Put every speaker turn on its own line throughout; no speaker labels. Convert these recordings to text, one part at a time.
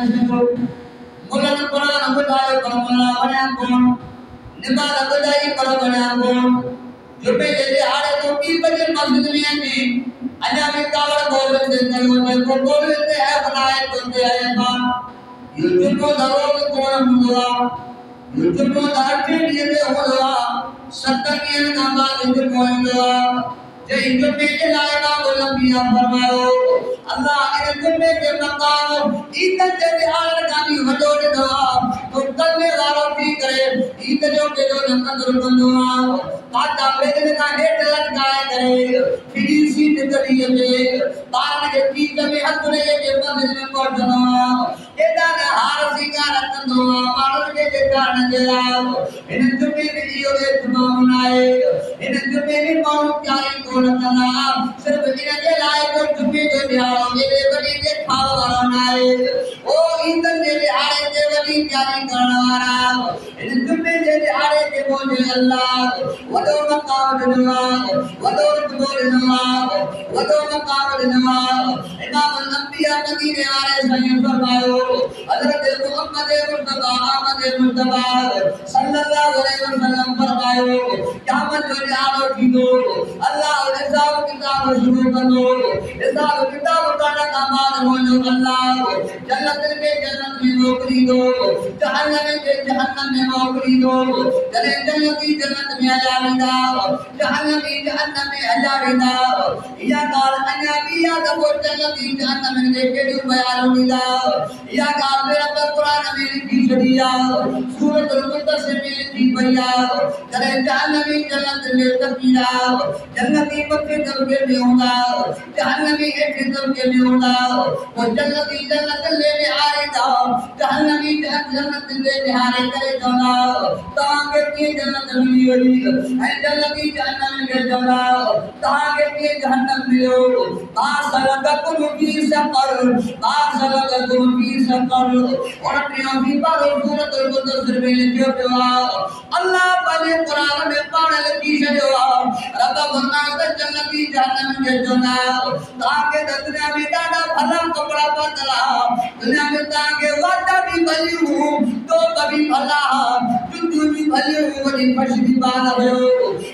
nasibu. Mulan Quran abadai karamana banyampun. Nimbal abadai karamanyampun. Jupe jadi ada tu kipajen masjid ni. Anya mikawal boleh dengar boleh deh बनाए तो दे आए बात. YouTube को दारों में कौन मुला. YouTube को दार्थे लिए दे होला. सत्तनियन नामा YouTube को मुला. जे YouTube में के लायका बोलम बिया फरमायो. अल्लाह ने YouTube के मकाम इधर जे आल कानी हटोड़ दवा. तो कल में लारो भी करे. इधर जो नंबर दुर्बल दवा. काटा बेदने का हेड लटकाए करे. फिर सीट करिए दे. बार के पीठ में हाथ ने के बंद में पड़ दवा. एदान हार सिंगार कंदवा. मारो के कारण जलाओ. इन तुम्हें वीडियो के बनाए. इन तुम्हें मौन प्यारी कौन करना. सिर्फ इनके लाए तो तुम्हें जो ध्यान मेरे बड़ी के खाओ बनाए. ओ इधर मेरे आए के बड़ी प्यारी करना. इन तुम्हें मेरे आए के बोले अल्लाह. वदो मकाम दुआ. वदो दुआ. वदो मकाम दुआ. इमाम अल-अंबिया मदीने वाले सही फरमायो. हजरत मोहम्मद मुस्तफा अहमद मुस्तफा सल्लल्लाहु अलैहि वसल्लम फरमायो. क़यामत जो आलो थींदो. अल्लाह हिसाब किताब शुरू कंदो. हिसाब किताब करण खां बाद मुंहिंजो अल्लाह जन्नत में मोकिली दो. जहन्नम के जहन्नम में मोकिली दो. जॾहिं जन्नती जन्नत में हलिया वेंदा. जहन्नमी जहन्नम में हलिया वेंदा. इहा ॻाल्हि अञा बि आहे त पोइ जन्नती जहन्नम जे केॾियूं बयान ॾींदा. इहा ॻाल्हि रब क़ुरान में लिखी छॾी आहे. सूरत मुदस्सिर में लिखी पई आहे. जॾहिं जहन्नमी जन्नत में तकीदा. जन्नती मथे दर्जे में हूंदा. जहन्नमी हेठि दर्जे में हूंदा. पोइ जन्नती जन्नत ले निहारींदा. जहन्नमी जन्नत ले निहारे करे चवंदा तव्हांखे कीअं जन्नत मिली वई. ऐं जन्नती जहन्नम खे चवंदा तव्हांखे कीअं जहन्नम मिलियो. बासलककुम फी सक़र. बासलककुम फी सक़र. और टियों भी पारो सूरत मुदस्सिर में लिखियो पियो आहे. अल्लाह पंहिंजे क़ुरान में पाण लिखी छॾियो आहे. रब फरमायो त जन्नती जहन्नम खे चवंदा तव्हांखे त दुनिया में ॾाढा भला कपिड़ा पातल आहे. दुनिया में तव्हांखे वाटा भी भलियूं. तो कभी भला जुतूं भी भलियूं. वॾी फर्श भी बाल हुयो.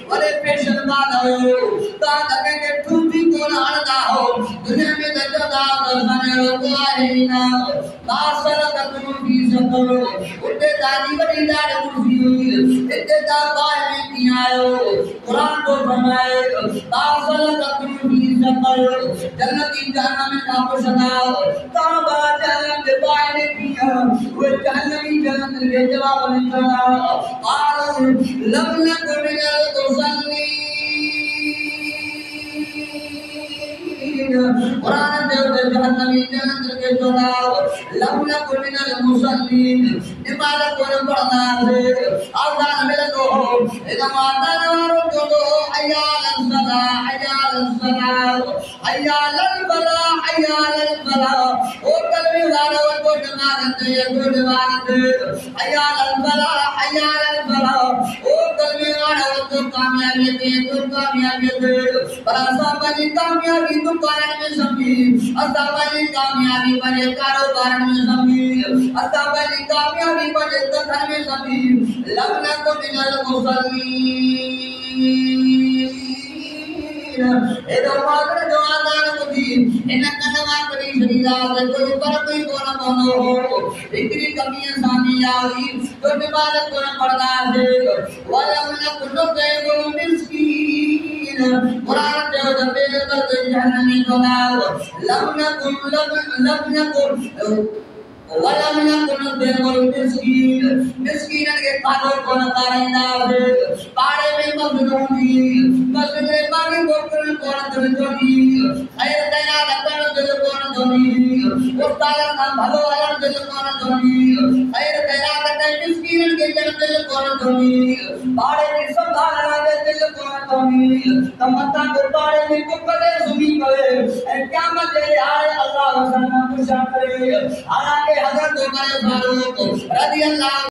वॾे फैशन बाल हुयो. तव्हां त कंहिंखे ठूठी कोन हणंदा हो. दुनिया में त चवंदा असांजो को आहे ई न. बासलककुम फी सक़र. उते तव्हांजी वॾी ॾाढी कुर्सी हुई. हिते तव्हां बाहि में कीअं आहियो. क़ुरान थो फरमाए बासलककुम फी सक़र. जन्नती जहन्नम खां पुछंदा तव्हां बाहि जहन्नम जे बाहि में कीअं. उहे जहन्नमी जन्नत खे जवाब ॾींदा क़ालू लम नकु मिनल मुसल्लीन. क़ुरान में जहन्नमी जन्नत खे चवंदा लम नकु मिनल मुसल्लीन. नमाज़ कोन पढ़ंदा हुआसीं. आज़ान मिलंदो हो. हिन आज़ान वारो चवंदो हय्या अलल सलाह हय्या अलल सलाह हय्या अलल फलाह हय्या अलल फलाह. ओ कलमे वारो को जमानत है को जमानत. हय्या अलल फलाह हय्या अलल फलाह. ओ कलमे वारो को कामयाबी है को कामयाबी है. पर असांजी कामयाबी दुकान में समझी. असांजी कामयाबी पंहिंजे कारोबार में समझी. असांजी कामयाबी पंहिंजे धंधे में समझी. लम नकु मिनल मुसल्लीन. एॾो मात्र जो आज़ान ॿुधी हिन कनवा कढी छॾींदा कोई फ़र्क़ु ई कोन पवंदो हो. हिकिड़ी कमीअ सां बि आई तो नमाज़ कोन पढ़ंदा हुआसीं. वलम नकु नुतइमुल मिस्कीन. क़ुरान चयो त बेग़ैरत जहन्नमी चवंदा लम नकु वलम नकु नुतइमुल मिस्कीन. मिस्कीननि खे खाधो कोन खाराईंदा हुआसीं. पाड़े में मस्जिद हूंदी. मस्जिद में पाणी बोतल कोन थींदी. ख़ैर ख़ैरात करणु दिलि कोन थींदी. उस्तादनि खां भलो हलणु दिलि कोन थींदी. ख़ैर ख़ैरात करणु मिस्कीननि खे ॾियणु दिलि कोन थींदी. पाड़े खे संभालण लाइ दिलि कोन थींदी. त मथां को पाड़े में कुकड़े सुम्ही पवे ऐं क़यामत जे हाणे अल्लाह सां पुछा करे. हालांकि हज़रत उमर फारूक रज़ी अल्लाह